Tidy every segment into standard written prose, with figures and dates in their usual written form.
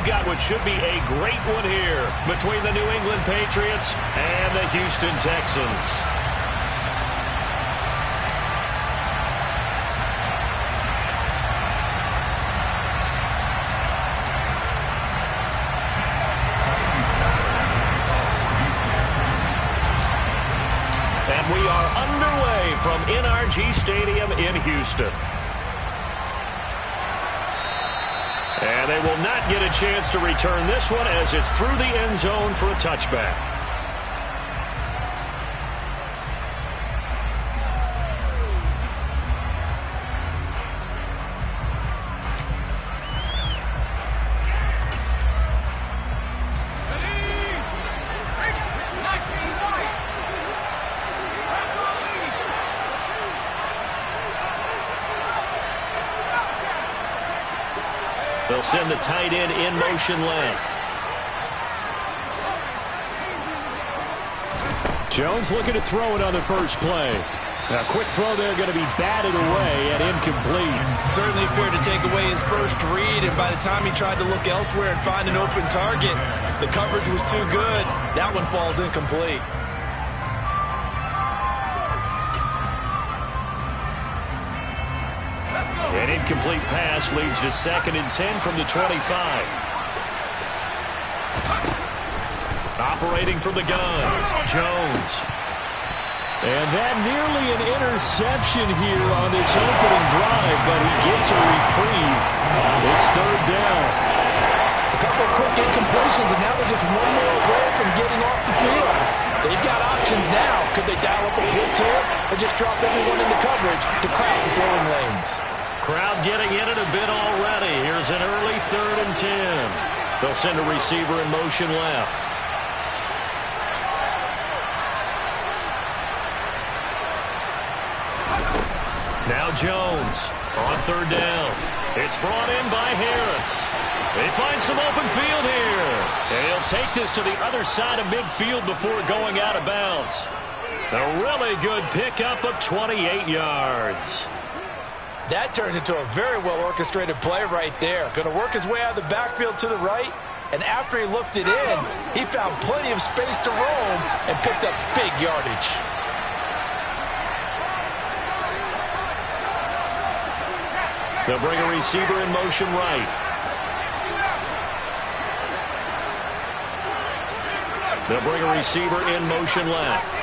we've got what should be a great one here between the New England Patriots and the Houston Texans. And we are underway from NRG Stadium in Houston. And they will not get a chance to return this one as it's through the end zone for a touchback. They'll send the tight end in motion left. Jones looking to throw it on the first play. A quick throw there, going to be batted away and incomplete. Certainly appeared to take away his first read, and by the time he tried to look elsewhere and find an open target, the coverage was too good. That one falls incomplete. An incomplete pass leads to 2nd and 10 from the 25. Operating from the gun, Jones. And that nearly an interception here on this opening drive, but he gets a reprieve. It's 3rd down. A couple of quick incompletions, and now they're just one more away from getting off the field. They've got options now. Could they dial up a blitz here or just drop everyone into coverage to crowd the throwing lanes? Crowd getting in it a bit already. Here's an early 3rd and 10. They'll send a receiver in motion left. Now Jones on 3rd down. It's brought in by Harris. They find some open field here. And he'll take this to the other side of midfield before going out of bounds. A really good pickup of 28 yards. That turned into a very well-orchestrated play right there. Going to work his way out of the backfield to the right, and after he looked it in, he found plenty of space to roam and picked up big yardage. They'll bring a receiver in motion right. They'll bring a receiver in motion left.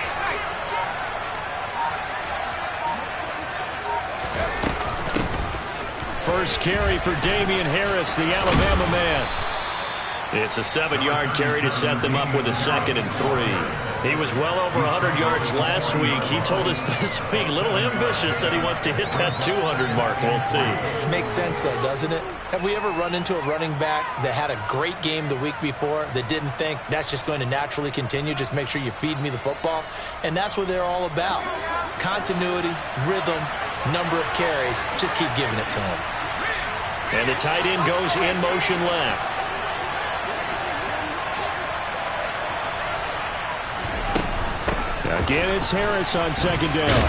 First carry for Damian Harris, the Alabama man. It's a 7-yard carry to set them up with a 2nd and 3. He was well over 100 yards last week. He told us this week, a little ambitious, that he wants to hit that 200 mark. We'll see. Makes sense, though, doesn't it? Have we ever run into a running back that had a great game the week before that didn't think that's just going to naturally continue? Just make sure you feed me the football. And that's what they're all about. Continuity, rhythm, number of carries. Just keep giving it to him. And the tight end goes in motion left. Again, it's Harris on 2nd down.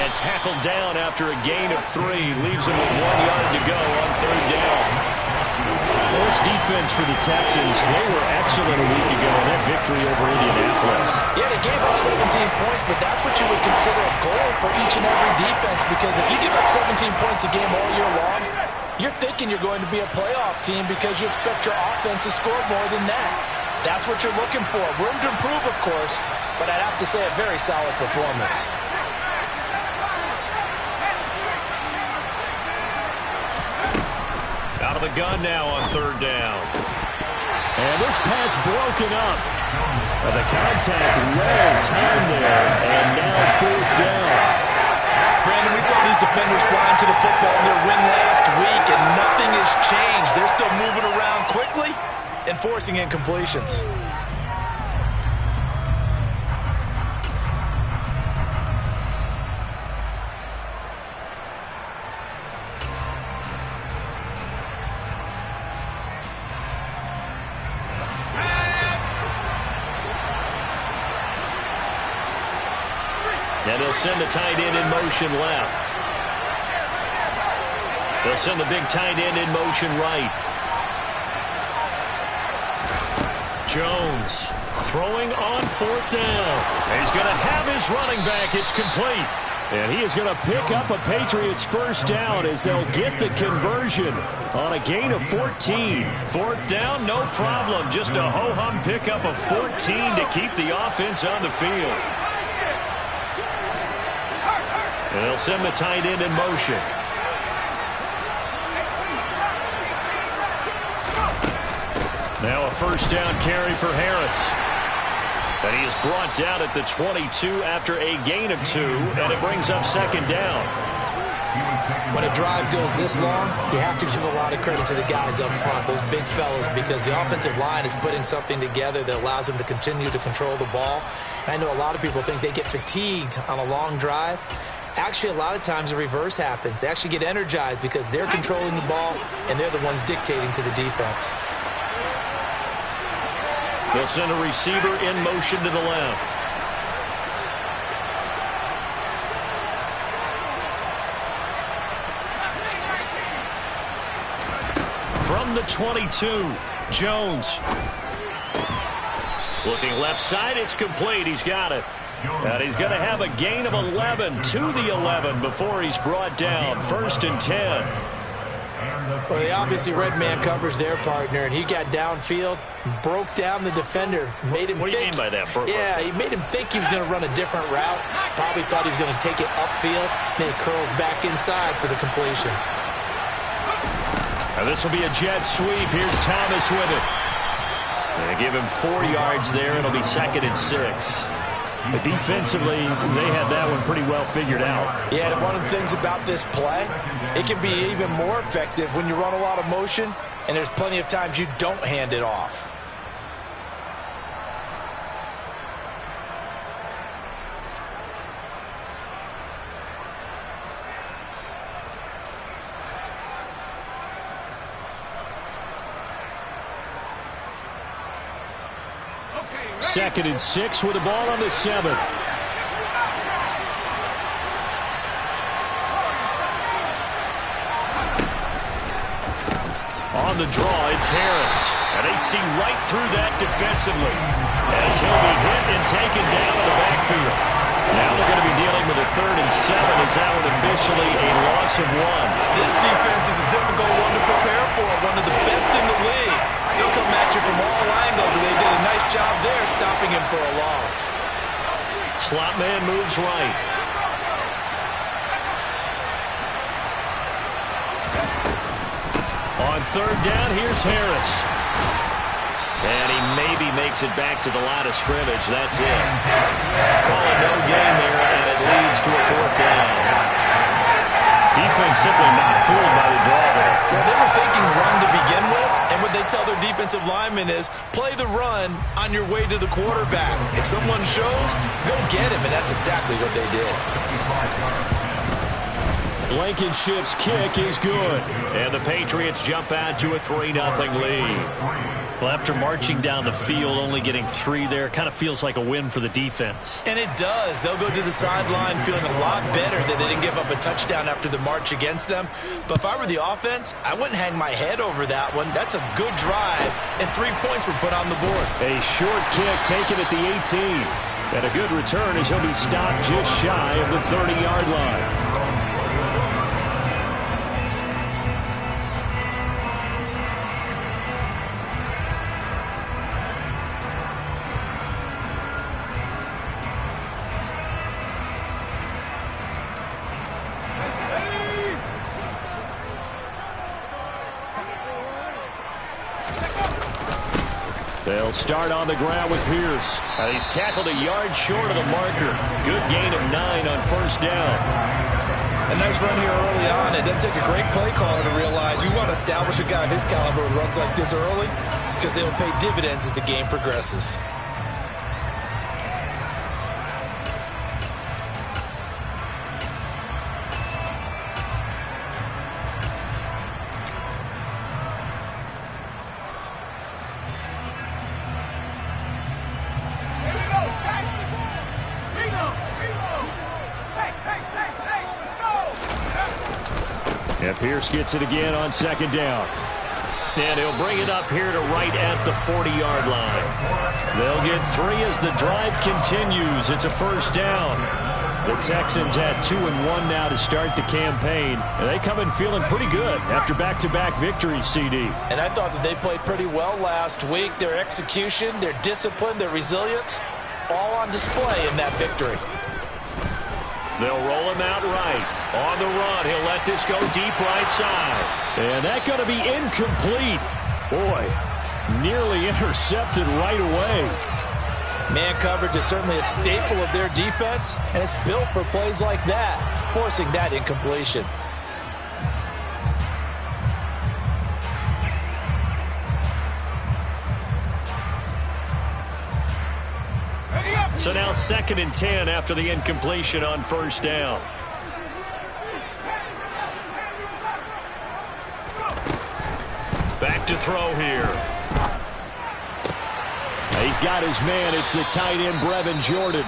And tackled down after a gain of 3. Leaves him with 1 yard to go on 3rd down. Well, this defense for the Texans, they were excellent a week ago in that victory over Indianapolis. Yeah, they gave up 17 points, but that's what you would consider a goal for each and every defense, because if you give up 17 points a game all year long, you're thinking you're going to be a playoff team because you expect your offense to score more than that. That's what you're looking for. Room to improve, of course, but I'd have to say a very solid performance. Out of the gun now on 3rd down. And this pass broken up. The contact well timed there, and now 4th down. Brandon, we saw these defenders flying to the football in their win last week, and nothing has changed. They're still moving around quickly and forcing incompletions. And they'll send the tight end in motion left. They'll send the big tight end in motion right. Jones throwing on 4th down. He's going to have his running back. It's complete. And he is going to pick up a Patriots first down as they'll get the conversion on a gain of 14. 4th down, no problem. Just a ho-hum pickup of 14 to keep the offense on the field. And they'll send the tight end in motion. Now a first down carry for Harris. And he is brought down at the 22 after a gain of 2, and it brings up 2nd down. When a drive goes this long, you have to give a lot of credit to the guys up front, those big fellas, because the offensive line is putting something together that allows them to continue to control the ball. And I know a lot of people think they get fatigued on a long drive. Actually, a lot of times the reverse happens. They actually get energized because they're controlling the ball, and they're the ones dictating to the defense. They'll send a receiver in motion to the left. From the 22, Jones. Looking left side, it's complete. He's got it. And he's going to have a gain of 11 to the 11 before he's brought down. 1st and 10. Well, they obviously red man covers their partner, and he got downfield, broke down the defender, made him What do you mean by that, Brooklyn? Yeah, he made him think he was going to run a different route. Probably thought he was going to take it upfield. Then he curls back inside for the completion. Now this will be a jet sweep. Here's Thomas with it. They give him 4 yards there. It'll be 2nd and 6. But defensively, they had that one pretty well figured out. Yeah, and one of the things about this play, it can be even more effective when you run a lot of motion, and there's plenty of times you don't hand it off. Second and 6 with the ball on the 7. On the draw, it's Harris. And they see right through that defensively as he'll be hit and taken down to the backfield. Now they're going to be dealing with a 3rd and 7 as that one officially a loss of 1. This defense is a difficult one to prepare for, one of the best in the league. They'll come at you from all angles, and they did a nice job there stopping him for a loss. Slot man moves right. On 3rd down, here's Harris. And he maybe makes it back to the line of scrimmage. That's it. Call it no gain there, and it leads to a 4th down. Defense simply not fooled by the draw there. Well, they were thinking run to begin with, and what they tell their defensive linemen is play the run on your way to the quarterback. If someone shows, go get him, and that's exactly what they did. Blankenship's kick is good. And the Patriots jump out to a 3-0 lead. Well, after marching down the field, only getting 3 there, kind of feels like a win for the defense. And it does. They'll go to the sideline feeling a lot better that they didn't give up a touchdown after the march against them. But if I were the offense, I wouldn't hang my head over that one. That's a good drive, and 3 points were put on the board. A short kick taken at the 18. And a good return as he'll be stopped just shy of the 30-yard line. They'll start on the ground with Pierce. And he's tackled a yard short of the marker. Good gain of 9 on 1st down. A nice run here early on. It doesn't take a great play caller to realize you want to establish a guy of his caliber who runs like this early because they will pay dividends as the game progresses. And Pierce gets it again on 2nd down. And he'll bring it up here to right at the 40-yard line. They'll get 3 as the drive continues. It's a first down. The Texans had 2-1 now to start the campaign. And they come in feeling pretty good after back-to-back victories, CD. And I thought that they played pretty well last week. Their execution, their discipline, their resilience, all on display in that victory. They'll roll him out right. On the run, he'll let this go deep right side. And that's going to be incomplete. Boy, nearly intercepted right away. Man coverage is certainly a staple of their defense, and it's built for plays like that, forcing that incompletion. So now 2nd and 10 after the incompletion on first down. Back to throw here. He's got his man. It's the tight end, Brevin Jordan.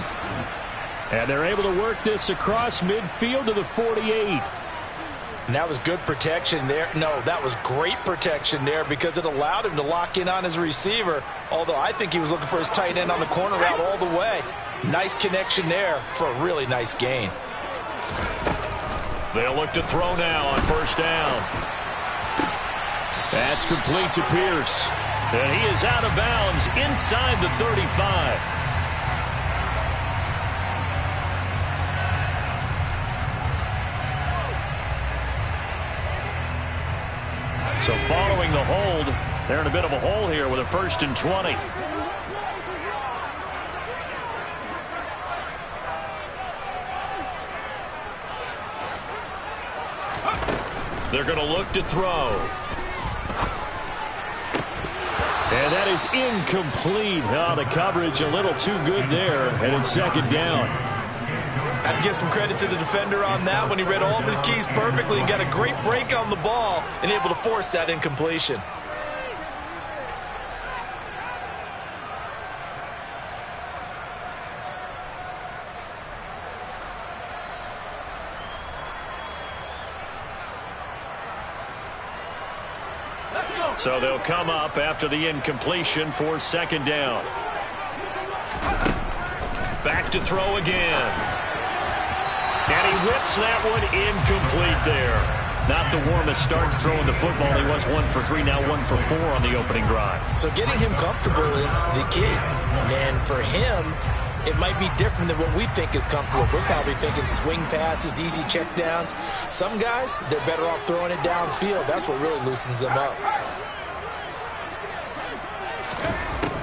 And they're able to work this across midfield to the 48. And that was good protection there. No, that was great protection there because it allowed him to lock in on his receiver, although I think he was looking for his tight end on the corner route all the way. Nice connection there for a really nice gain. They'll look to throw now on first down. That's complete to Pierce. And he is out of bounds inside the 35. So following the hold, they're in a bit of a hole here with a 1st and 20. They're going to look to throw. And that is incomplete. Oh, the coverage a little too good there, and it's 2nd down. I have to give some credit to the defender on that when he read all of his keys perfectly and got a great break on the ball and able to force that incompletion. So they'll come up after the incompletion for 2nd down. Back to throw again. And he whips that one incomplete there. Not the warmest starts throwing the football. He was 1 for 3, now 1 for 4 on the opening drive. So getting him comfortable is the key. And for him, it might be different than what we think is comfortable. We're probably thinking swing passes, easy checkdowns. Some guys, they're better off throwing it downfield. That's what really loosens them up.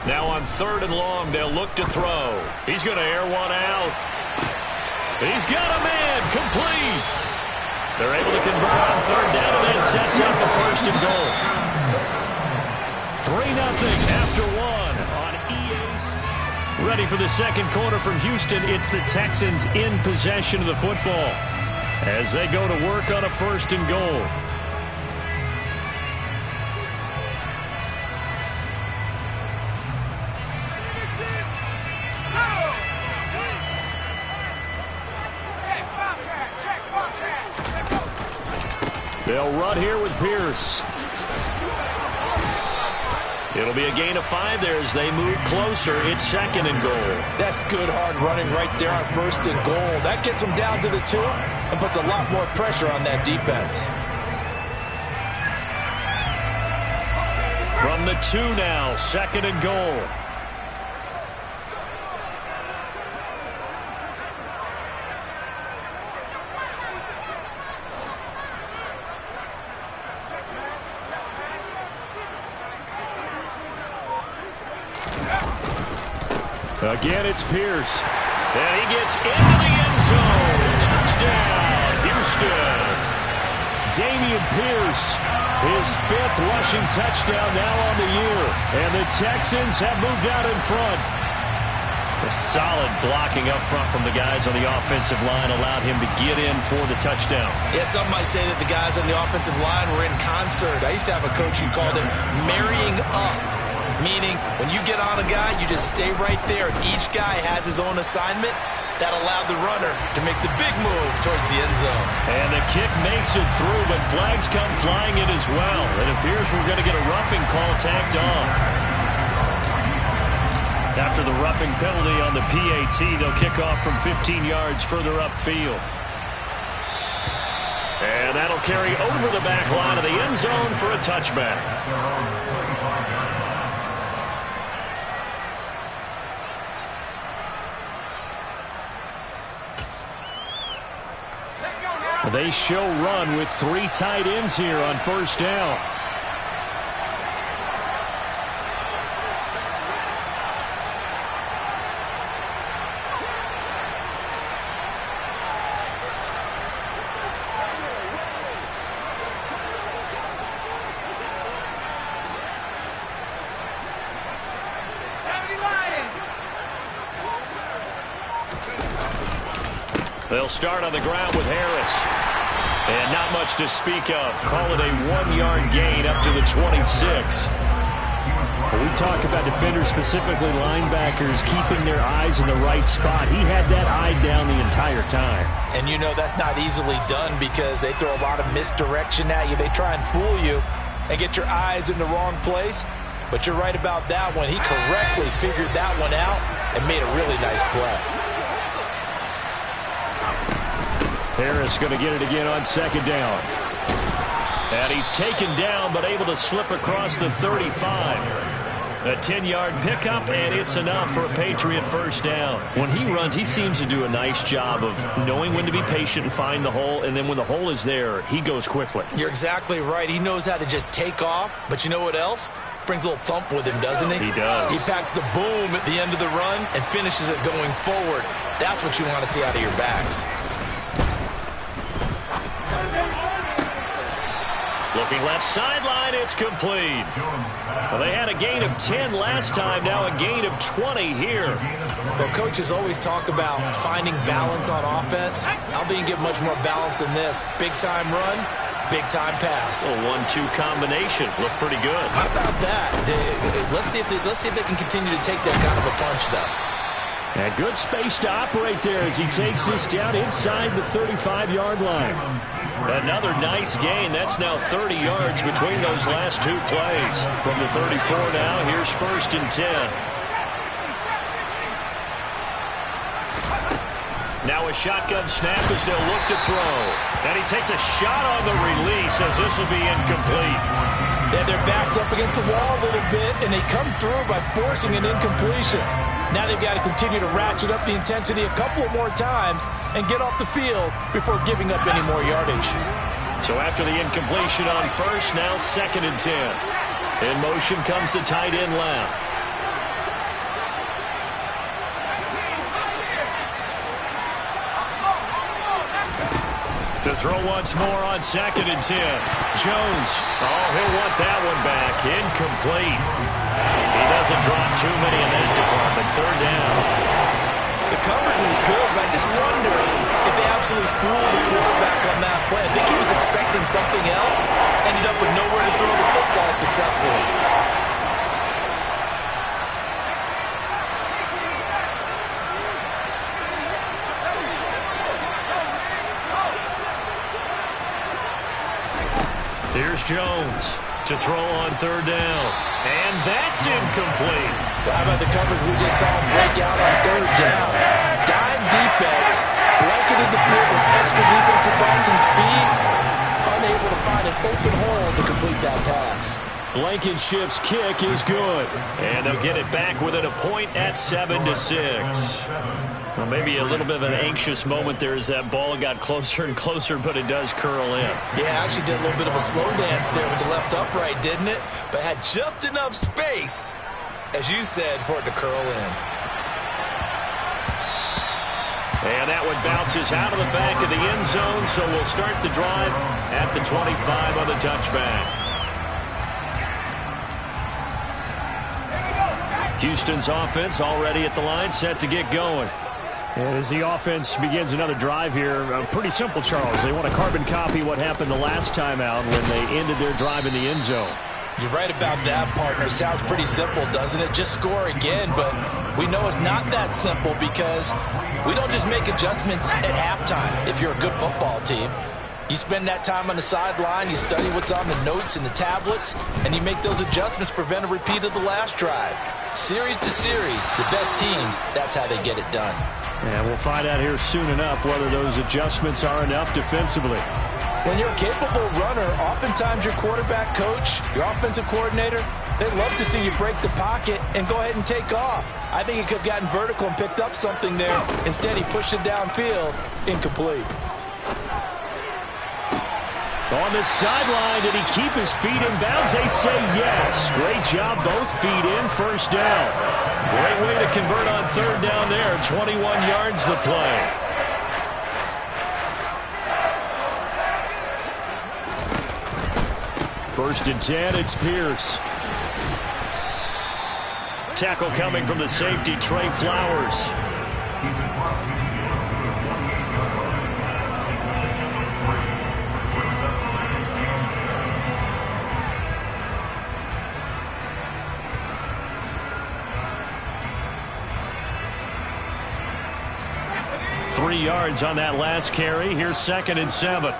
Now on 3rd and long, they'll look to throw. He's going to air one out. He's got a man, complete. They're able to convert on 3rd down, and that sets up the 1st and goal. 3-0 after 1 on EA's. Ready for the 2nd quarter from Houston. It's the Texans in possession of the football as they go to work on a 1st and goal. They'll run here with Pierce. It'll be a gain of 5 there as they move closer. It's 2nd and goal. That's good hard running right there on 1st and goal. That gets them down to the 2 and puts a lot more pressure on that defense. From the 2 now, 2nd and goal. Again, it's Pierce. And he gets into the end zone. Touchdown, Houston. Damian Pierce, his 5th rushing touchdown now on the year. And the Texans have moved out in front. A solid blocking up front from the guys on the offensive line allowed him to get in for the touchdown. Yeah, some might say that the guys on the offensive line were in concert. I used to have a coach who called it marrying up. Meaning, when you get on a guy, you just stay right there. Each guy has his own assignment, That allowed the runner to make the big move towards the end zone. And the kick makes it through, but flags come flying in as well. It appears we're going to get a roughing call tacked on. After the roughing penalty on the PAT, they'll kick off from 15 yards further upfield. And that'll carry over the back line of the end zone for a touchback. They show run with 3 tight ends here on first down. They'll start on the ground with Harris. And not much to speak of. Call it a 1-yard gain up to the 26. When we talk about defenders, specifically linebackers, keeping their eyes in the right spot. He had that eye down the entire time. And you know that's not easily done because they throw a lot of misdirection at you. They try and fool you and get your eyes in the wrong place. But you're right about that one. He correctly figured that one out and made a really nice play. Harris going to get it again on second down. And he's taken down but able to slip across the 35. A 10-yard pickup, and it's enough for a Patriot first down. When he runs, he seems to do a nice job of knowing when to be patient and find the hole, and then when the hole is there, he goes quickly. You're exactly right. He knows how to just take off, but you know what else? Brings a little thump with him, doesn't he? He does. He packs the boom at the end of the run and finishes it going forward. That's what you want to see out of your backs. Looking left sideline, it's complete. Well, they had a gain of 10 last time, now a gain of 20 here. Well, coaches always talk about finding balance on offense. I don't think you get much more balance than this. Big-time run, big-time pass. A 1-2 combination. Looked pretty good. How about that? Let's see if they can continue to take that kind of a punch, though. And good space to operate there as he takes this down inside the 35-yard line. Another nice gain. That's now 30 yards between those last 2 plays. From the 34 now, here's 1st and 10. Now a shotgun snap as they'll look to throw. And he takes a shot on the release as this will be incomplete. They had their backs up against the wall a little bit, and they come through by forcing an incompletion. Now they've got to continue to ratchet up the intensity a couple of more times and get off the field before giving up any more yardage. So after the incompletion on first, now 2nd and 10. In motion comes the tight end left. To throw once more on 2nd and 10. Jones. Oh, he'll want that one back. Incomplete. He doesn't drop too many in that department. 3rd down. The coverage was good, but I just wonder if they absolutely fooled the quarterback on that play. I think he was expecting something else. Ended up with nowhere to throw the football successfully. Here's Jones to throw on 3rd down. And that's incomplete. Well, how about the coverage we just saw him break out on 3rd down? Dime defense, blanketed the field with extra defensive backs and speed, unable to find an open hole to complete that pass. Blankenship's kick is good. And they'll get it back within a point at 7-6. Well, maybe a little bit of an anxious moment there as that ball got closer and closer, but it does curl in. Yeah, actually did a little bit of a slow dance there with the left upright, didn't it? But had just enough space, as you said, for it to curl in. And that one bounces out of the back of the end zone, so we'll start the drive at the 25 on the touchback. Houston's offense already at the line, set to get going. And as the offense begins another drive here, pretty simple, Charles. They want to carbon copy what happened the last time out when they ended their drive in the end zone. You're right about that, partner. Sounds pretty simple, doesn't it? Just score again, but we know it's not that simple because We don't just make adjustments at halftime if you're a good football team. You spend that time on the sideline, you study what's on the notes and the tablets, and you make those adjustments to prevent a repeat of the last drive. Series to series, the best teams, that's how they get it done. And we'll find out here soon enough whether those adjustments are enough defensively. When you're a capable runner, oftentimes your quarterback coach, your offensive coordinator, they love to see you break the pocket and go ahead and take off. I think he could have gotten vertical and picked up something there. Instead, he pushed it downfield, incomplete. On the sideline, did he keep his feet in bounds? They say yes. Great job, both feet in, first down. Great way to convert on third down there. 21 yards the play. First and 10, it's Pierce. Tackle coming from the safety, Trey Flowers. Three yards on that last carry. Here's 2nd and 7.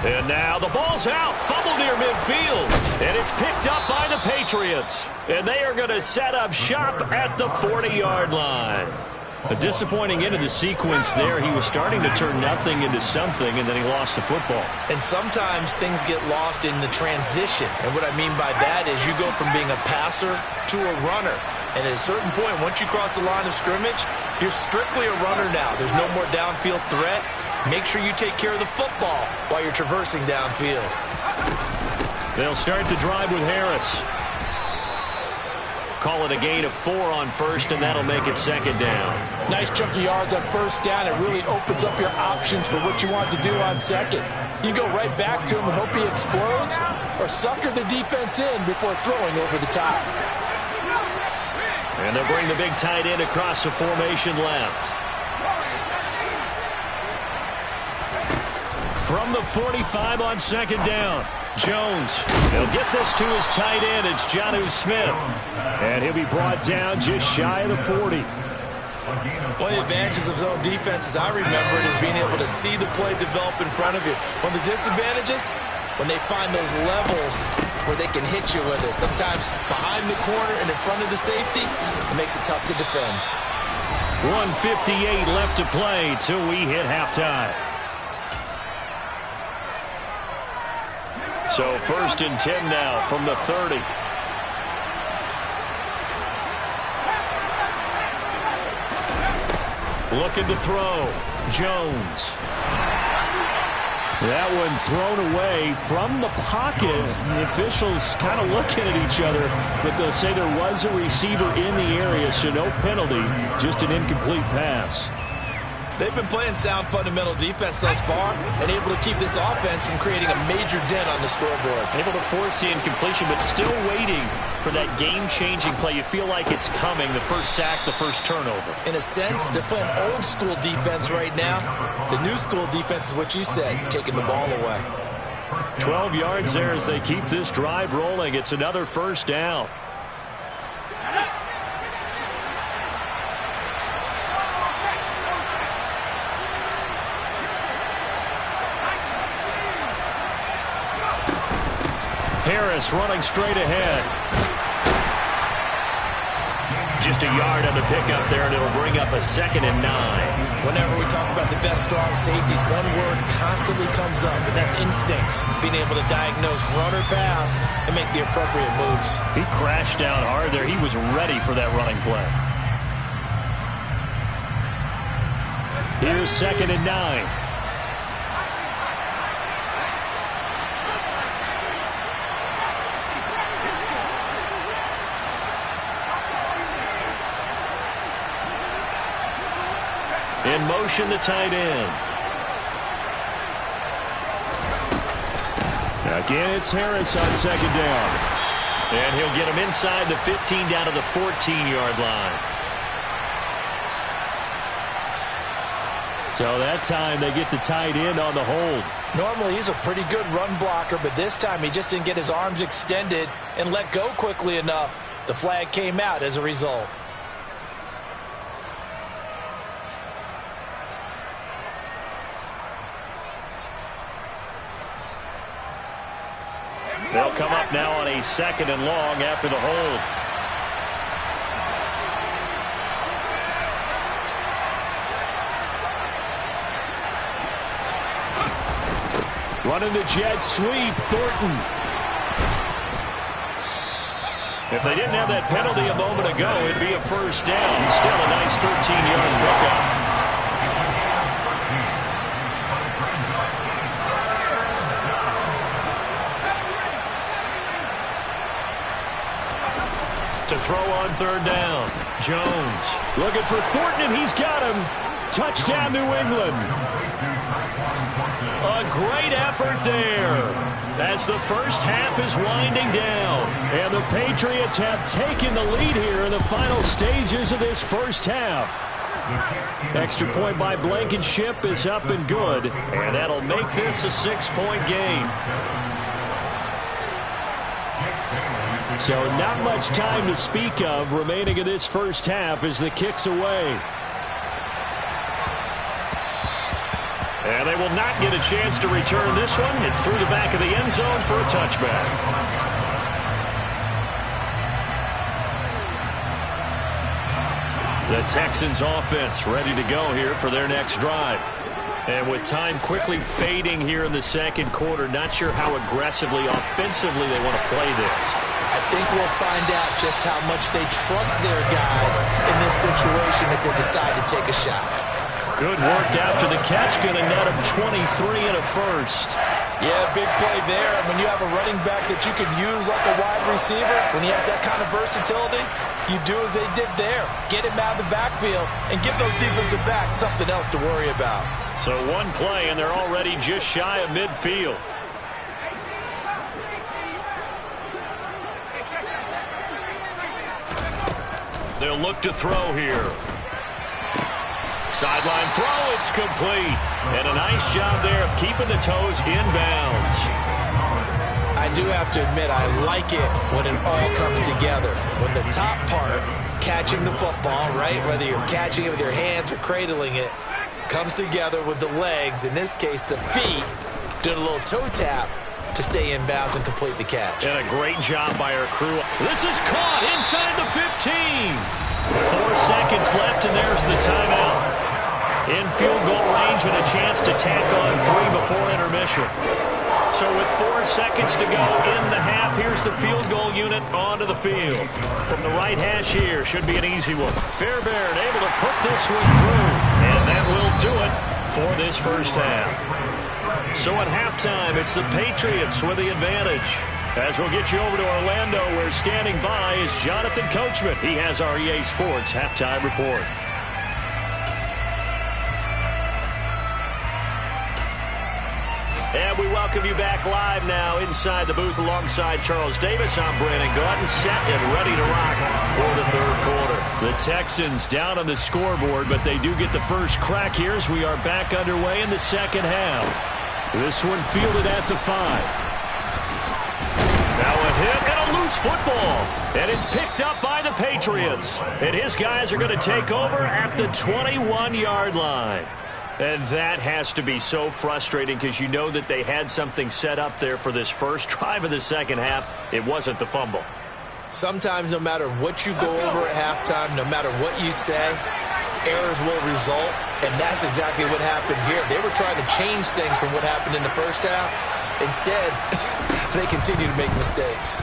And now the ball's out. Fumble near midfield. And it's picked up by the Patriots. And they are going to set up shop at the 40-yard line. A disappointing end of the sequence there. He was starting to turn nothing into something, and then he lost the football. And sometimes things get lost in the transition. And what I mean by that is you go from being a passer to a runner. And at a certain point, once you cross the line of scrimmage, you're strictly a runner now. There's no more downfield threat. Make sure you take care of the football while you're traversing downfield. They'll start the drive with Harris. Call it a gain of 4 on first, and that'll make it 2nd down. Nice chunk of yards on first down. It really opens up your options for what you want to do on second. You go right back to him and hope he explodes, or sucker the defense in before throwing over the top. And they'll bring the big tight end across the formation left. From the 45 on 2nd down. Jones. He'll get this to his tight end. It's Jonnu Smith. And he'll be brought down just shy of the 40. One of the advantages of zone defense, as I remember it, is being able to see the play develop in front of you. One of the disadvantages, when they find those levels where they can hit you with it. Sometimes behind the corner and in front of the safety, it makes it tough to defend. 1:58 left to play till we hit halftime. So 1st and 10 now from the 30. Looking to throw. Jones. That one thrown away from the pocket. The officials kind of looking at each other, but they'll say there was a receiver in the area, so no penalty, just an incomplete pass. They've been playing sound fundamental defense thus far and able to keep this offense from creating a major dent on the scoreboard. Able to force the incompletion, but still waiting for that game-changing play. You feel like it's coming, the first sack, the first turnover. In a sense, they're playing old-school defense right now. The new-school defense is what you said, taking the ball away. 12 yards there as they keep this drive rolling. It's another first down. Harris running straight ahead. Just a yard on the pickup there, and it'll bring up a 2nd and 9. Whenever we talk about the best strong safeties, one word constantly comes up, and that's instincts. Being able to diagnose run or pass and make the appropriate moves. He crashed down hard there. He was ready for that running play. Here's 2nd and 9. In motion, the tight end. Again, it's Harris on 2nd down. And he'll get him inside the 15 down to the 14-yard line. So that time they get the tight end on the hold. Normally he's a pretty good run blocker, but this time he just didn't get his arms extended and let go quickly enough. The flag came out as a result. They'll come up now on a 2nd and long after the hold. Running the jet sweep, Thornton. If they didn't have that penalty a moment ago, it'd be a first down. Still a nice 13-yard pickup. To throw on 3rd down, Jones. Looking for Thornton, and he's got him. Touchdown, New England. A great effort there as the first half is winding down. And the Patriots have taken the lead here in the final stages of this first half. Extra point by Blankenship is up and good, and that'll make this a 6-point game. So not much time to speak of remaining in this first half as the kick's away. And they will not get a chance to return this one. It's through the back of the end zone for a touchback. The Texans offense ready to go here for their next drive. And with time quickly fading here in the 2nd quarter, not sure how aggressively, offensively they want to play this. I think we'll find out just how much they trust their guys in this situation if they decide to take a shot. Good work after the catch. Going to net him 23 and a first. Yeah, big play there. And when you have a running back that you can use like a wide receiver, when he has that kind of versatility, you do as they did there. Get him out of the backfield and give those defensive backs something else to worry about. So one play, and they're already just shy of midfield. They'll look to throw here. Sideline throw, it's complete. And a nice job there of keeping the toes inbounds. I do have to admit, I like it when it all comes together. When the top part, catching the football, right, whether you're catching it with your hands or cradling it, comes together with the legs, in this case the feet, doing a little toe tap to stay in bounds and complete the catch. And a great job by our crew. This is caught inside the 15. 4 seconds left, and there's the timeout. In field goal range and a chance to tack on 3 before intermission. So with 4 seconds to go in the half, here's the field goal unit onto the field. From the right hash here, should be an easy one. Fairbairn able to put this one through, and that will do it for this first half. So at halftime, it's the Patriots with the advantage. As we'll get you over to Orlando, where standing by is Jonathan Coachman. He has our EA Sports halftime report. And we welcome you back live now inside the booth alongside Charles Davis. I'm Brandon Gordon, set and ready to rock for the 3rd quarter. The Texans down on the scoreboard, but they do get the first crack here as we are back underway in the 2nd half. This one fielded at the 5. Now a hit and a loose football. And it's picked up by the Patriots. And his guys are going to take over at the 21-yard line. And that has to be so frustrating because you know that they had something set up there for this first drive of the 2nd half. It wasn't the fumble. Sometimes no matter what you go over at halftime, no matter what you say, errors will result. And that's exactly what happened here. They were trying to change things from what happened in the first half. Instead, they continue to make mistakes.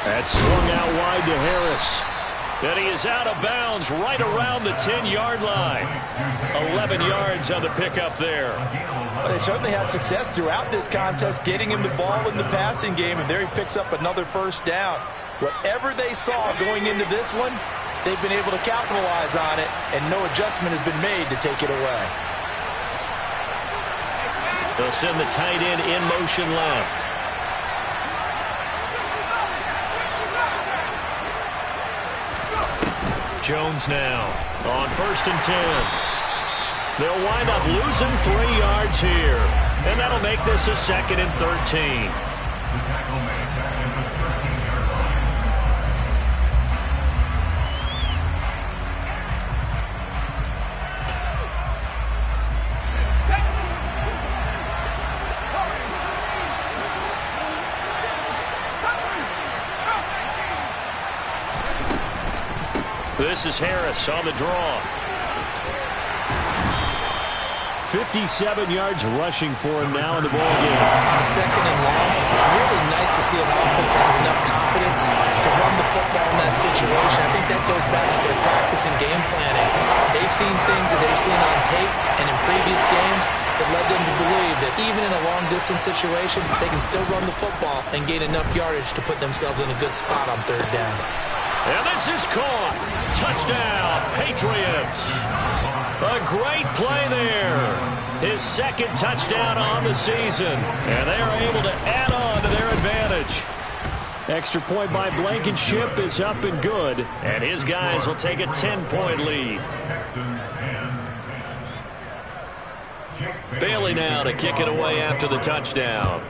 That's swung out wide to Harris. And he is out of bounds right around the 10-yard line. 11 yards on the pickup there. Well, they certainly had success throughout this contest, getting him the ball in the passing game, and there he picks up another first down. Whatever they saw going into this one, they've been able to capitalize on it, and no adjustment has been made to take it away. They'll send the tight end in motion left. Jones now on 1st and 10. They'll wind up losing 3 yards here. And that'll make this a 2nd and 13. This is Harris on the draw. 57 yards rushing for him now in the ball game. On the second and long, it's really nice to see an offense that has enough confidence to run the football in that situation. I think that goes back to their practice and game planning. They've seen things that they've seen on tape and in previous games that led them to believe that even in a long-distance situation, they can still run the football and gain enough yardage to put themselves in a good spot on third down. And this is caught. Touchdown, Patriots. A great play there. His second touchdown on the season. And they are able to add on to their advantage. Extra point by Blankenship is up and good. And his guys will take a 10-point lead. Bailey now to kick it away after the touchdown.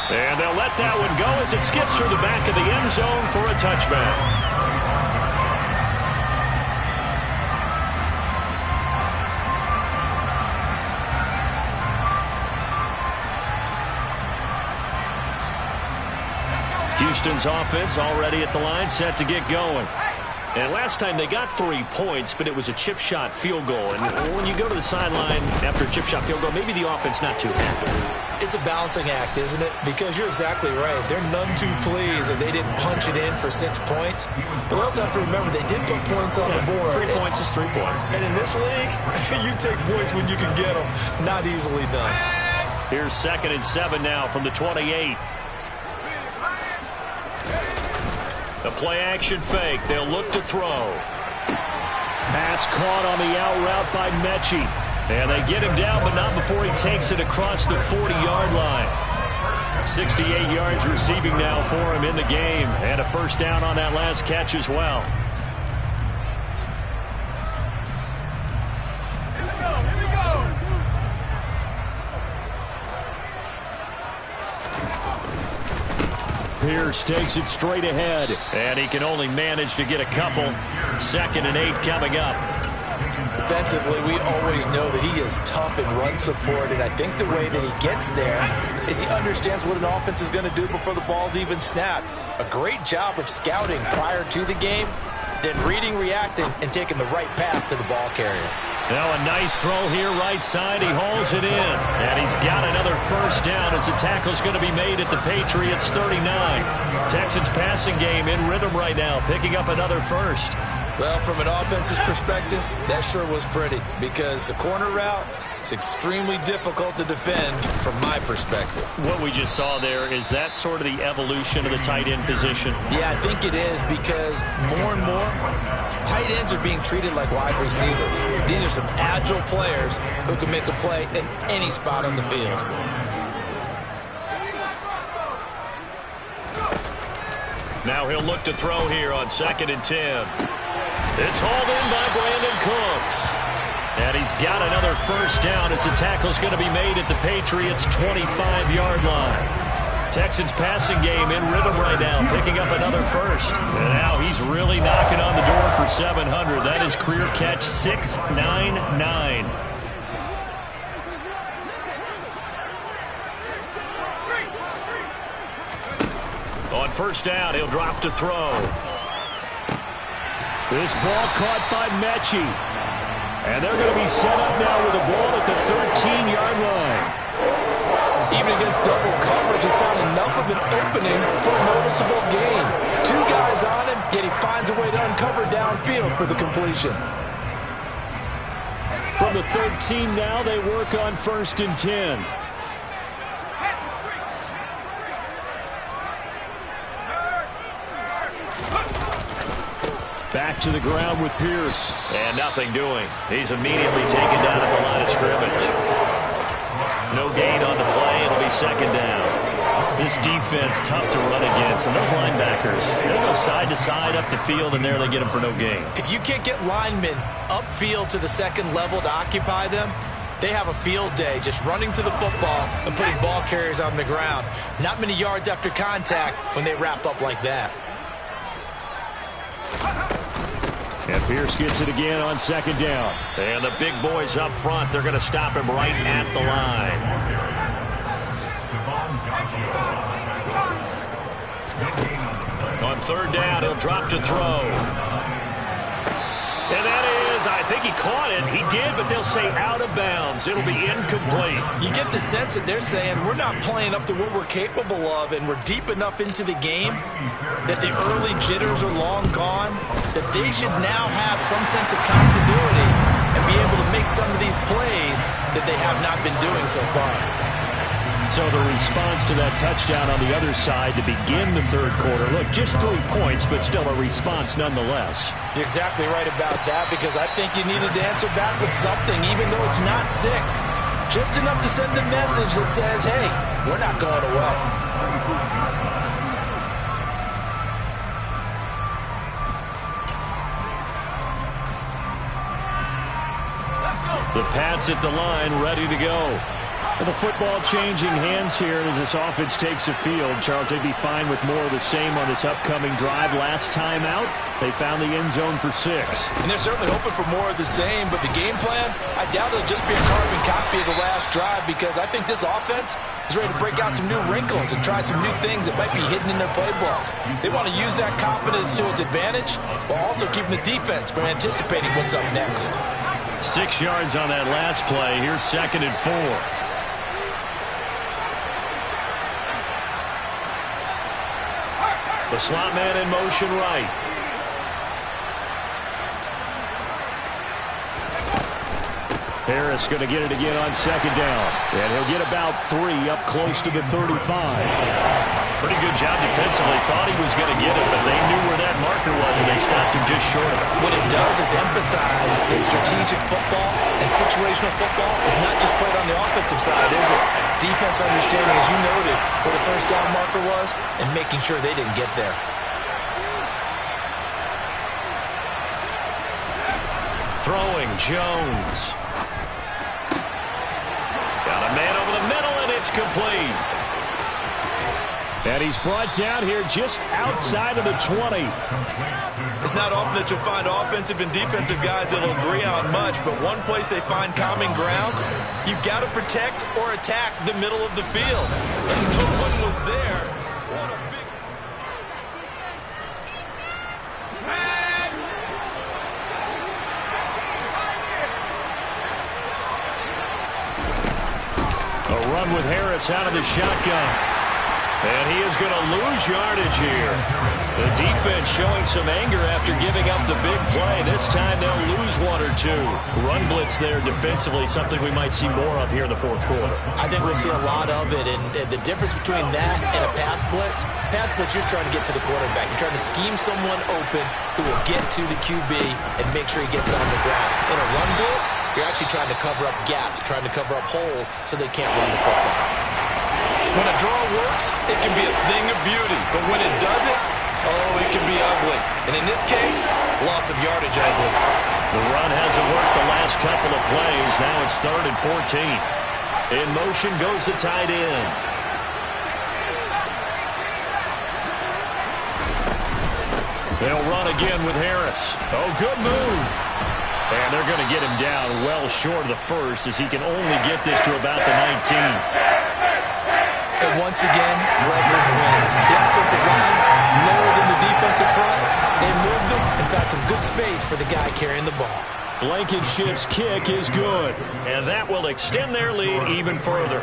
And they'll let that one go as it skips through the back of the end zone for a touchback. Houston's offense already at the line, set to get going. And last time they got 3 points, but it was a chip shot field goal. And when you go to the sideline after a chip shot field goal, maybe the offense not too happy. It's a balancing act, isn't it? Because you're exactly right. They're none too pleased that they didn't punch it in for 6 points. But we also have to remember they did put points on the board. 3 points is 3 points. And in this league, you take points when you can get them. Not easily done. Here's 2nd and 7 now from the 28. The play-action fake. They'll look to throw. Pass caught on the out route by Mechie. And they get him down, but not before he takes it across the 40-yard line. 68 yards receiving now for him in the game. And a first down on that last catch as well. Pierce takes it straight ahead. And he can only manage to get a couple. 2nd and 8 coming up. Defensively, we always know that he is tough in run support, and I think the way that he gets there is he understands what an offense is going to do before the ball's even snapped. A great job of scouting prior to the game, then reading, reacting, and taking the right path to the ball carrier. Now a nice throw here right side. He hauls it in. And he's got another first down as the tackle's going to be made at the Patriots 39. Texans passing game in rhythm right now, picking up another first. Well, from an offense's perspective, that sure was pretty because the corner route is extremely difficult to defend from my perspective. What we just saw there, is that sort of the evolution of the tight end position? Yeah, I think it is because more and more tight ends are being treated like wide receivers. These are some agile players who can make a play in any spot on the field. Now he'll look to throw here on 2nd and 10. It's hauled in by Brandon Cooks. And he's got another first down as the tackle's going to be made at the Patriots' 25-yard line. Texans passing game in rhythm right now, picking up another first. And now he's really knocking on the door for 700. That is career catch 699. On first down, he'll drop to throw. This ball caught by Mechie. And they're going to be set up now with the ball at the 13-yard line. Even against double coverage, he found enough of an opening for a noticeable gain. 2 guys on him, yet he finds a way to uncover downfield for the completion. From the 13 now, they work on 1st and 10. Back to the ground with Pierce. And nothing doing. He's immediately taken down at the line of scrimmage. No gain on the play. It'll be 2nd down. This defense tough to run against. And those linebackers, they'll go side to side up the field, and there they get them for no gain. If you can't get linemen upfield to the 2nd level to occupy them, they have a field day just running to the football and putting ball carriers on the ground. Not many yards after contact when they wrap up like that. And Pierce gets it again on 2nd down. And the big boys up front, they're going to stop him right at the line. On third down, he'll drop to throw. And that is, I think he caught it. He did, but they'll say out of bounds. It'll be incomplete. You get the sense that they're saying we're not playing up to what we're capable of, and we're deep enough into the game that the early jitters are long gone, that they should now have some sense of continuity and be able to make some of these plays that they have not been doing so far. So the response to that touchdown on the other side to begin the third quarter. Look, just 3 points, but still a response nonetheless. You're exactly right about that, because I think you needed to answer back with something, even though it's not 6. Just enough to send a message that says, hey, we're not going away. The Pats at the line, ready to go. And the football changing hands here as this offense takes the field. Charles, they'd be fine with more of the same on this upcoming drive. Last time out, they found the end zone for 6. And they're certainly hoping for more of the same, but the game plan, I doubt it'll just be a carbon copy of the last drive, because I think this offense is ready to break out some new wrinkles and try some new things that might be hidden in their playbook. They want to use that confidence to its advantage, while also keeping the defense from anticipating what's up next. 6 yards on that last play. Here's 2nd and 4. The slot man in motion right. Harris going to get it again on 2nd down. And he'll get about 3 up close to the 35. Pretty good job defensively. Thought he was going to get it, but they knew where that marker was, and they stopped him just short of it. What it does is emphasize that strategic football and situational football is not just played on the offensive side, is it? Defense understanding, as you noted, where the first down marker was and making sure they didn't get there. Throwing, Jones. Got a man over the middle, and it's complete. And he's brought down here just outside of the 20. It's not often that you'll find offensive and defensive guys that'll agree on much, but one place they find common ground, you've got to protect or attack the middle of the field. And no one was there. What a big... A run with Harris out of the shotgun. And he is going to lose yardage here. The defense showing some anger after giving up the big play. This time they'll lose 1 or 2. Run blitz there defensively, something we might see more of here in the fourth quarter. I think we'll see a lot of it, and the difference between that and a pass blitz, you're just trying to get to the quarterback. You're trying to scheme someone open who will get to the QB and make sure he gets on the ground. In a run blitz, you're actually trying to cover up gaps, trying to cover up holes so they can't run the football. When a draw works, it can be a thing of beauty. But when it doesn't, oh, it can be ugly. And in this case, loss of yardage ugly. The run hasn't worked the last couple of plays. Now it's 3rd and 14. In motion goes the tight end. They'll run again with Harris. Oh, good move. And they're going to get him down well short of the first, as he can only get this to about the 19. And once again, leverage wins. The offensive line, lower than the defensive front. They moved them and found some good space for the guy carrying the ball. Blankenship's kick is good. And that will extend their lead even further.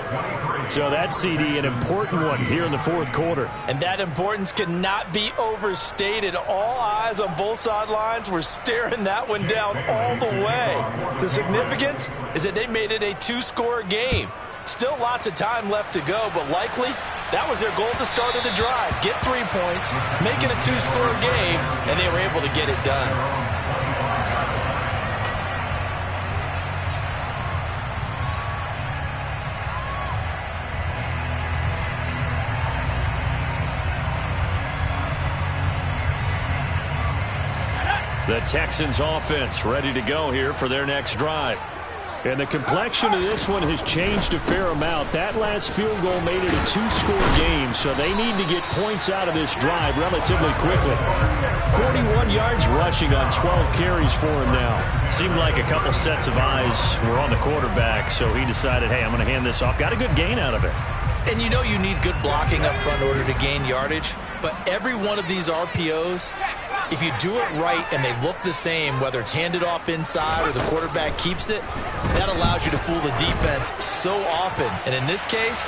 So that CD, an important one here in the fourth quarter. And that importance cannot be overstated. All eyes on both sidelines were staring that one down all the way. The significance is that they made it a 2-score game. Still lots of time left to go, but likely that was their goal at the start of the drive. Get 3 points, make it a 2-score game, and they were able to get it done. The Texans offense ready to go here for their next drive. And the complexion of this one has changed a fair amount. That last field goal made it a 2-score game, so they need to get points out of this drive relatively quickly. 41 yards rushing on 12 carries for him now. Seemed like a couple sets of eyes were on the quarterback, so he decided, hey, I'm going to hand this off. Got a good gain out of it. And you know you need good blocking up front in order to gain yardage. But every one of these RPOs, if you do it right and they look the same, whether it's handed off inside or the quarterback keeps it, that allows you to fool the defense so often. And in this case,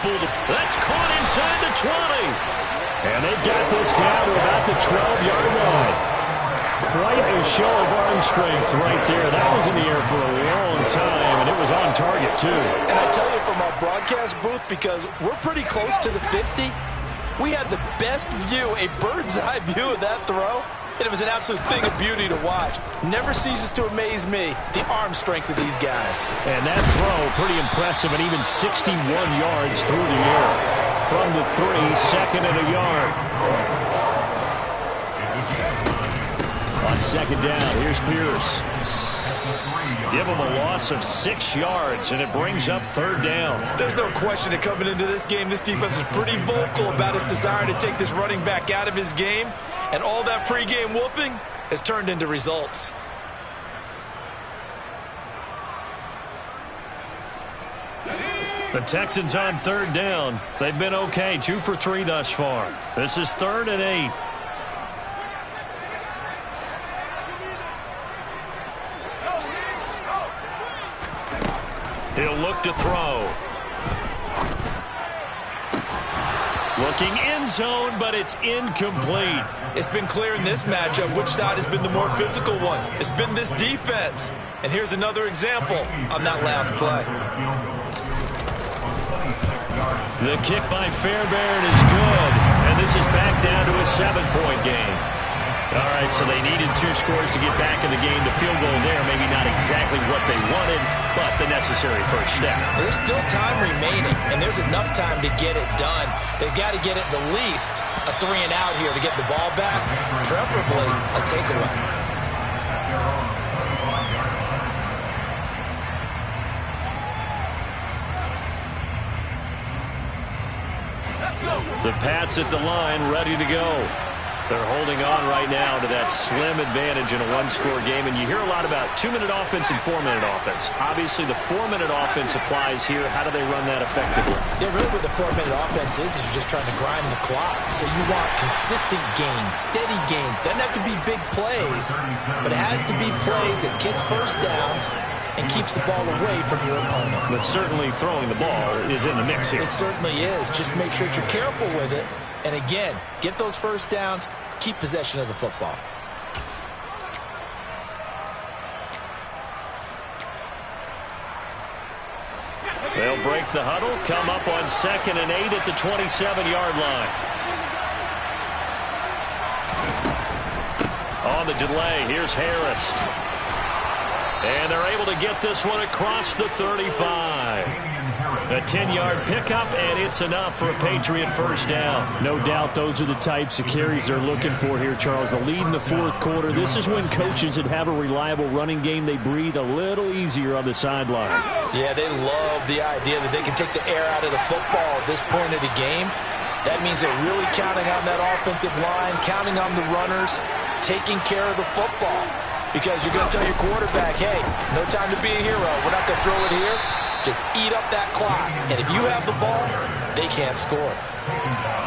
fool the... That's caught inside the 20. And they've got this down to about the 12-yard line. Quite a show of arm strength right there. That was in the air for a long time, and it was on target, too. And I tell you, from our broadcast booth, because we're pretty close to the 50, we had the best view, a bird's-eye view of that throw, and it was an absolute thing of beauty to watch. Never ceases to amaze me, the arm strength of these guys. And that throw, pretty impressive, and even 61 yards through the air. From the 3, second and a yard. On second down, here's Pierce. Give him a loss of 6 yards, and it brings up third down. There's no question that coming into this game, this defense is pretty vocal about its desire to take this running back out of his game, and all that pregame wolfing has turned into results. The Texans on third down. They've been okay, 2 for 3 thus far. This is 3rd and 8. He'll look to throw. Looking end zone, but it's incomplete. It's been clear in this matchup which side has been the more physical one. It's been this defense. And here's another example on that last play. The kick by Fairbairn is good. And this is back down to a 7-point game. All right, so they needed 2 scores to get back in the game. The field goal there, maybe not exactly what they wanted, but the necessary first step. There's still time remaining, and there's enough time to get it done. They've got to get it the least a 3-and-out here to get the ball back, preferably a takeaway. The Pats at the line, ready to go. They're holding on right now to that slim advantage in a 1-score game, and you hear a lot about 2-minute offense and 4-minute offense. Obviously, the 4-minute offense applies here. How do they run that effectively? Yeah, really what the 4-minute offense is you're just trying to grind the clock. So you want consistent gains, steady gains. Doesn't have to be big plays, but it has to be plays that gets first downs and keeps the ball away from your opponent. But certainly throwing the ball is in the mix here. It certainly is. Just make sure that you're careful with it. And again, get those first downs, keep possession of the football. They'll break the huddle, come up on 2nd and 8 at the 27-yard line. On the delay, here's Harris. And they're able to get this one across the 35. A 10-yard pickup, and it's enough for a Patriot first down. No doubt those are the types of carries they're looking for here, Charles. The lead in the 4th quarter. This is when coaches that have a reliable running game, they breathe a little easier on the sideline. Yeah, they love the idea that they can take the air out of the football at this point of the game. That means they're really counting on that offensive line, counting on the runners, taking care of the football. Because you're going to tell your quarterback, hey, no time to be a hero. We're not going to throw it here. Just eat up that clock. And if you have the ball, they can't score.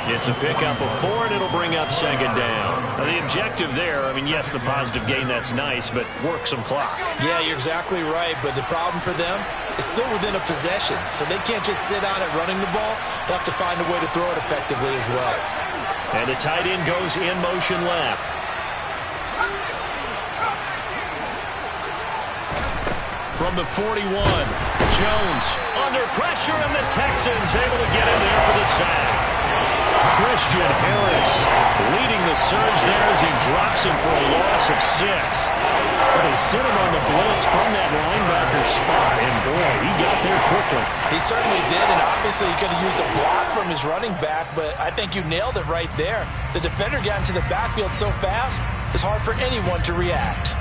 It's a pickup of 4, and it'll bring up 2nd down. Now, the objective there, I mean, yes, the positive gain, that's nice, but work some clock. Yeah, you're exactly right. But the problem for them is still within a possession. So they can't just sit on it running the ball. They'll have to find a way to throw it effectively as well. And the tight end goes in motion left. From the 41, Jones under pressure, and the Texans able to get in there for the sack. Christian Harris leading the surge there as he drops him for a loss of 6. Well, they sent him on the blitz from that linebacker spot, and boy, he got there quickly. He certainly did, and obviously he could have used a block from his running back, but I think you nailed it right there. The defender got into the backfield so fast, it's hard for anyone to react.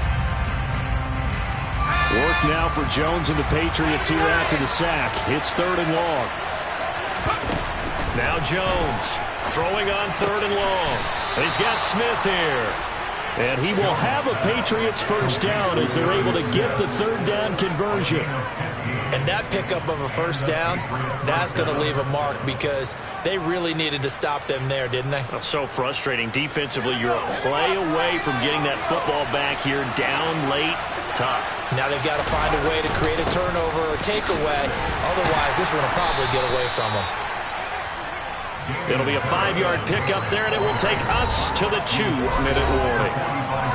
Work now for Jones and the Patriots here after the sack. It's 3rd and long. Now Jones throwing on 3rd and long. He's got Smith here. And he will have a Patriots first down as they're able to get the third down conversion. And that pickup of a first down, that's going to leave a mark because they really needed to stop them there, didn't they? Oh, so frustrating. Defensively, you're a play away from getting that football back here. Down late, tough. Now they've got to find a way to create a turnover or takeaway. Otherwise, this one will probably get away from them. It'll be a 5-yard pickup there, and it will take us to the 2-minute warning.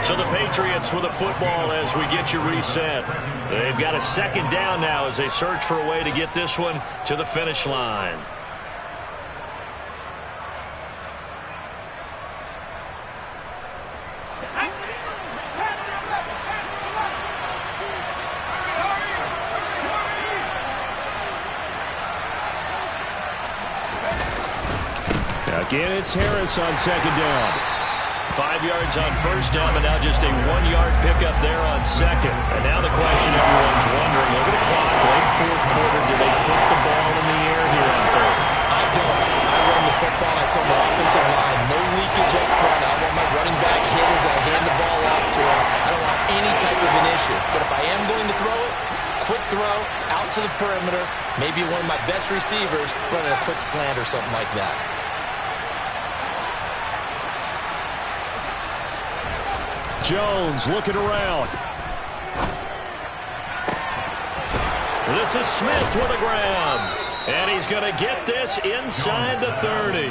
So the Patriots with a football as we get you reset. They've got a second down now as they search for a way to get this one to the finish line. Again, it's Harris on second down. 5 yards on first down, but now just a 1-yard pickup there on second. And now the question everyone's wondering, look at the clock, late fourth quarter, do they put the ball in the air here on third? I don't. I run the football. I tell my offensive line, no leakage up front. I want my running back hit as I hand the ball off to him. I don't want any type of an issue. But if I am going to throw it, quick throw, out to the perimeter, maybe one of my best receivers running a quick slant or something like that. Jones looking around. This is Smith with a grab. And he's going to get this inside the 30.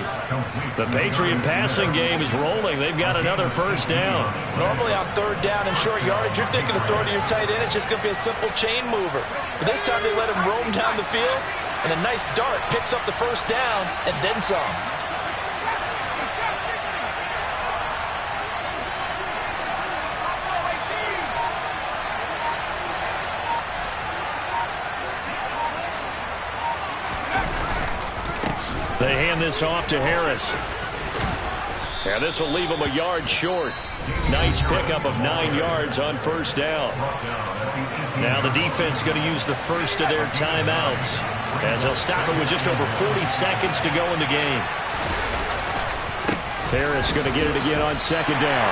The Patriot passing game is rolling. They've got another first down. Normally on third down and short yardage, you're thinking of throwing to your tight end. It's just going to be a simple chain mover. But this time they let him roam down the field, and a nice dart picks up the first down and then some. They hand this off to Harris. And this will leave him a yard short. Nice pickup of 9 yards on first down. Now the defense going to use the first of their timeouts as they'll stop it with just over 40 seconds to go in the game. Harris going to get it again on second down.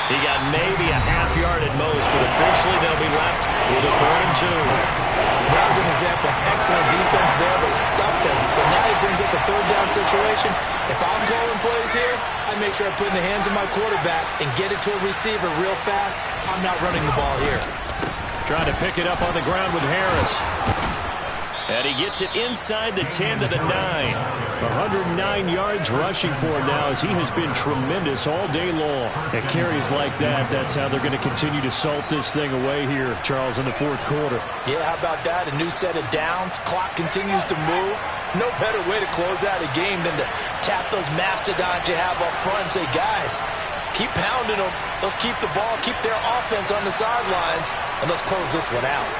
He got maybe a half yard at most, but officially they'll be left with a 3rd and 2. That was an example of excellent defense there. They stopped him. So now he brings up a third down situation. If I'm calling plays here, I make sure I put it in the hands of my quarterback and get it to a receiver real fast. I'm not running the ball here. Trying to pick it up on the ground with Harris. And he gets it inside the 10 to the 9. 109 yards rushing for him now as he has been tremendous all day long. And carries like that, that's how they're going to continue to salt this thing away here, Charles, in the fourth quarter. Yeah, how about that? A new set of downs. Clock continues to move. No better way to close out a game than to tap those mastodons you have up front and say, guys, keep pounding them. Let's keep the ball, keep their offense on the sidelines, and let's close this one out.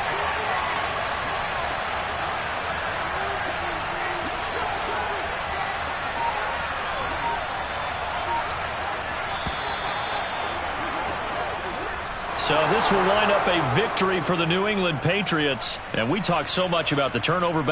So this will wind up a victory for the New England Patriots. And we talk so much about the turnover